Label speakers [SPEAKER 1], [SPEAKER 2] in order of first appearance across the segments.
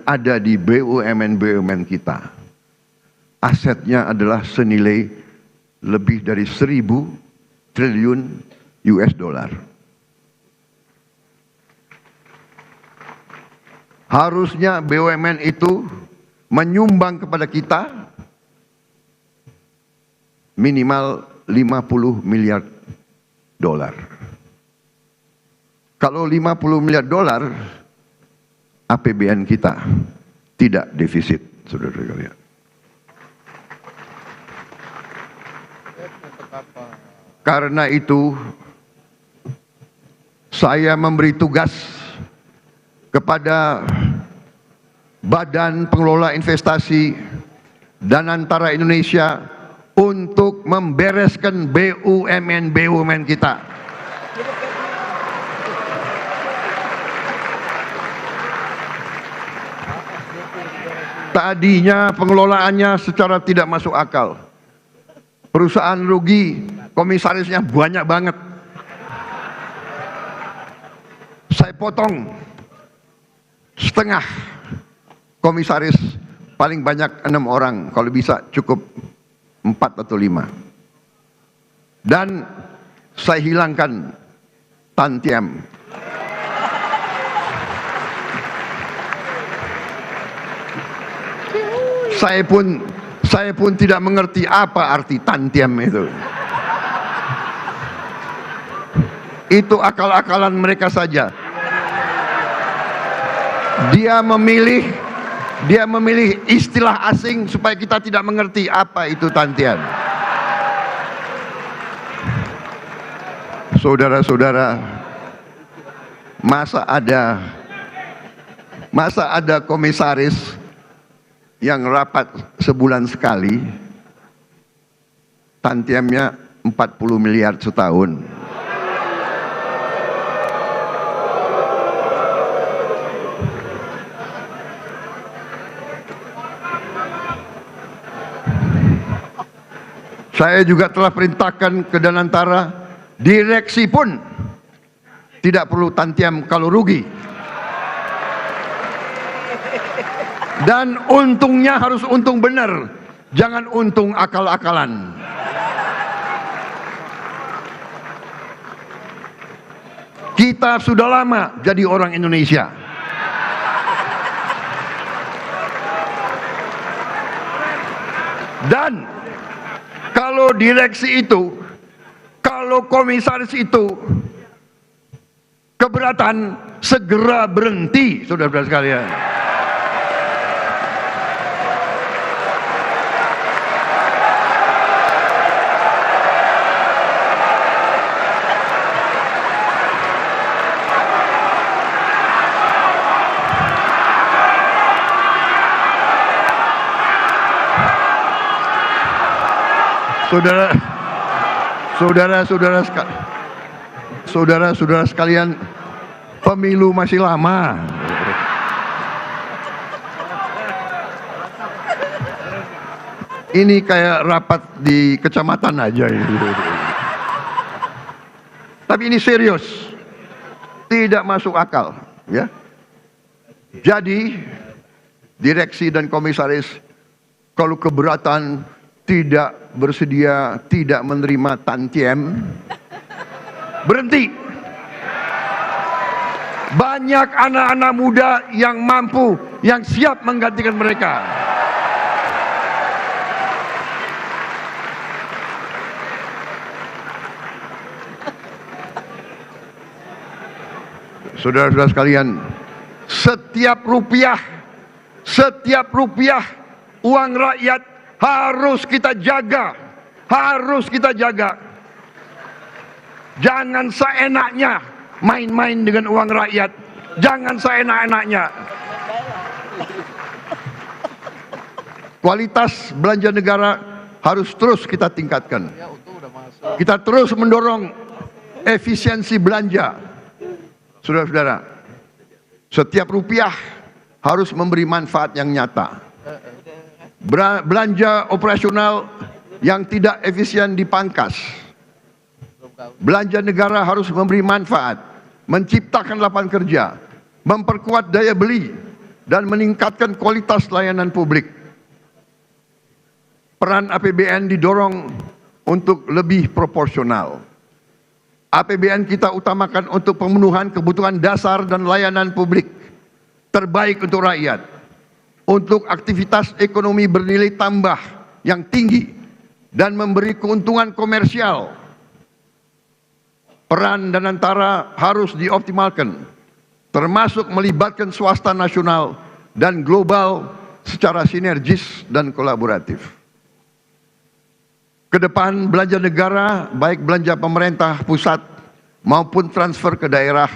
[SPEAKER 1] ada di BUMN-BUMN kita. Asetnya adalah senilai lebih dari 1.000 triliun US dollar. Harusnya BUMN itu menyumbang kepada kita minimal 50 miliar dolar. Kalau 50 miliar dolar, APBN kita tidak defisit, saudara sekalian. Karena itu, saya memberi tugas kepada Badan Pengelola Investasi dan Antara Indonesia untuk membereskan BUMN kita. Tadinya pengelolaannya secara tidak masuk akal. Perusahaan rugi, komisarisnya banyak banget. Saya potong setengah komisaris, paling banyak 6 orang, kalau bisa cukup 4 atau 5. Dan saya hilangkan tantiam. Saya pun tidak mengerti apa arti tantiam itu. Itu akal-akalan mereka saja. Dia memilih istilah asing supaya kita tidak mengerti apa itu tantian. Saudara-saudara, masa ada komisaris yang rapat sebulan sekali, tantiamnya 40 miliar setahun. Saya juga telah perintahkan ke Danantara, direksi pun tidak perlu tantiam kalau rugi. Dan untungnya harus untung benar, jangan untung akal-akalan. Kita sudah lama jadi orang Indonesia. Dan kalau direksi itu, kalau komisaris itu keberatan, segera berhenti, saudara-saudara sekalian. Saudara-saudara sekalian, pemilu masih lama. Ini kayak rapat di kecamatan aja ini. Tapi ini serius, tidak masuk akal, ya. Jadi direksi dan komisaris kalau keberatan, tidak bersedia, tidak menerima tantiem, berhenti. Banyak anak-anak muda yang mampu, yang siap menggantikan mereka. Saudara-saudara sekalian, setiap rupiah uang rakyat harus kita jaga, Jangan seenaknya main-main dengan uang rakyat, jangan seenak-enaknya. Kualitas belanja negara harus terus kita tingkatkan. Kita terus mendorong efisiensi belanja. Saudara-saudara, setiap rupiah harus memberi manfaat yang nyata. Belanja operasional yang tidak efisien dipangkas. Belanja negara harus memberi manfaat, menciptakan lapangan kerja, memperkuat daya beli, dan meningkatkan kualitas layanan publik. Peran APBN didorong untuk lebih proporsional. APBN kita utamakan untuk pemenuhan kebutuhan dasar dan layanan publik terbaik untuk rakyat, untuk aktivitas ekonomi bernilai tambah yang tinggi dan memberi keuntungan komersial. Peran Danantara harus dioptimalkan, termasuk melibatkan swasta nasional dan global secara sinergis dan kolaboratif. Kedepan belanja negara, baik belanja pemerintah pusat maupun transfer ke daerah,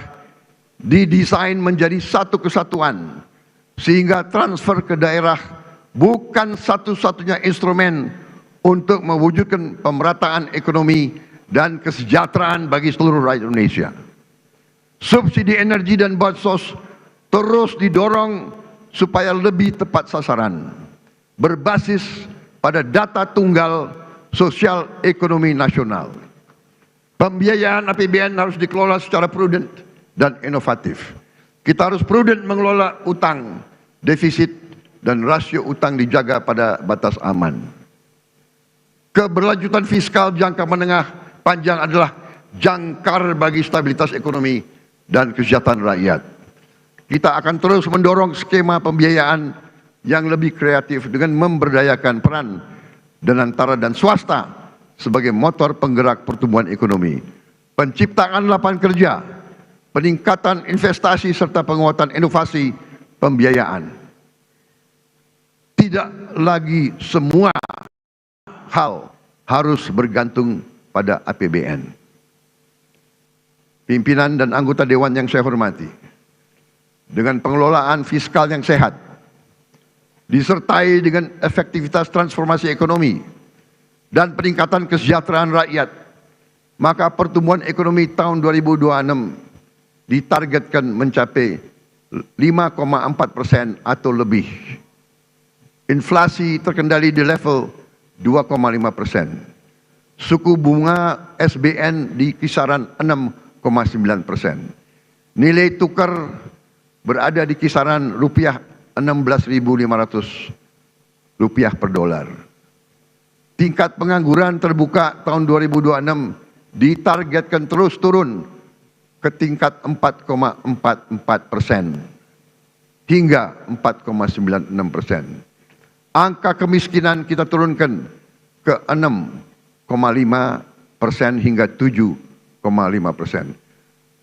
[SPEAKER 1] didesain menjadi satu kesatuan, sehingga transfer ke daerah bukan satu-satunya instrumen untuk mewujudkan pemerataan ekonomi dan kesejahteraan bagi seluruh rakyat Indonesia. Subsidi energi dan bansos terus didorong supaya lebih tepat sasaran, berbasis pada data tunggal sosial ekonomi nasional. Pembiayaan APBN harus dikelola secara prudent dan inovatif. Kita harus prudent mengelola utang, defisit, dan rasio utang dijaga pada batas aman. Keberlanjutan fiskal jangka menengah panjang adalah jangkar bagi stabilitas ekonomi dan kesejahteraan rakyat. Kita akan terus mendorong skema pembiayaan yang lebih kreatif dengan memberdayakan peran Danantara dan swasta sebagai motor penggerak pertumbuhan ekonomi, penciptaan lapangan kerja, peningkatan investasi serta penguatan inovasi pembiayaan. Tidak lagi semua hal harus bergantung pada APBN. Pimpinan dan anggota dewan yang saya hormati, dengan pengelolaan fiskal yang sehat, disertai dengan efektivitas transformasi ekonomi dan peningkatan kesejahteraan rakyat, maka pertumbuhan ekonomi tahun 2026 ditargetkan mencapai 5,4% atau lebih. Inflasi terkendali di level 2,5%. Suku bunga SBN di kisaran 6,9%. Nilai tukar berada di kisaran rupiah 16.500 rupiah per dolar. Tingkat pengangguran terbuka tahun 2026 ditargetkan terus turun ke tingkat 4,44% hingga 4,96%. Angka kemiskinan kita turunkan ke 6,5% hingga 7,5%.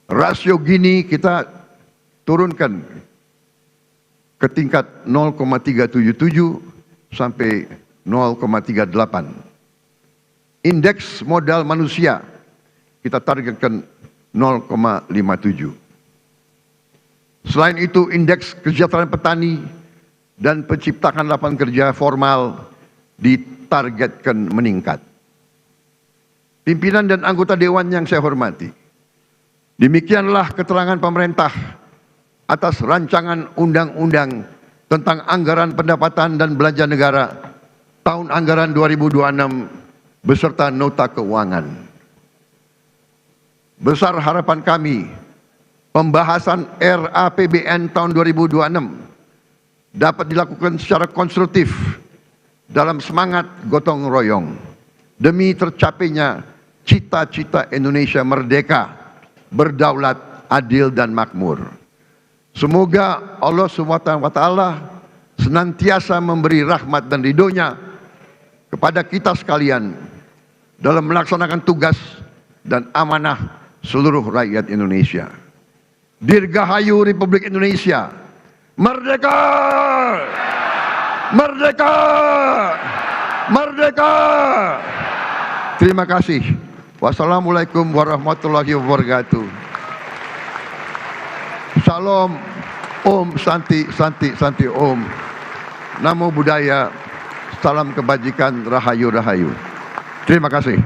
[SPEAKER 1] Rasio Gini kita turunkan ke tingkat 0,377 sampai 0,38. Indeks modal manusia kita targetkan 0,57. Selain itu, indeks kesejahteraan petani dan penciptaan lapangan kerja formal ditargetkan meningkat. Pimpinan dan anggota dewan yang saya hormati, demikianlah keterangan pemerintah atas rancangan undang-undang tentang anggaran pendapatan dan belanja negara tahun anggaran 2026 beserta nota keuangan. Besar harapan kami pembahasan RAPBN tahun 2026 dapat dilakukan secara konstruktif dalam semangat gotong royong demi tercapainya cita-cita Indonesia merdeka, berdaulat, adil dan makmur. Semoga Allah SWT senantiasa memberi rahmat dan ridhonya kepada kita sekalian dalam melaksanakan tugas dan amanah seluruh rakyat Indonesia. Dirgahayu Republik Indonesia. Merdeka! Merdeka! Merdeka! Terima kasih. Wassalamualaikum warahmatullahi wabarakatuh. Salam, Om, Santi, Santi, Santi, Om. Namo Buddhaya, salam kebajikan, Rahayu, Rahayu. Terima kasih.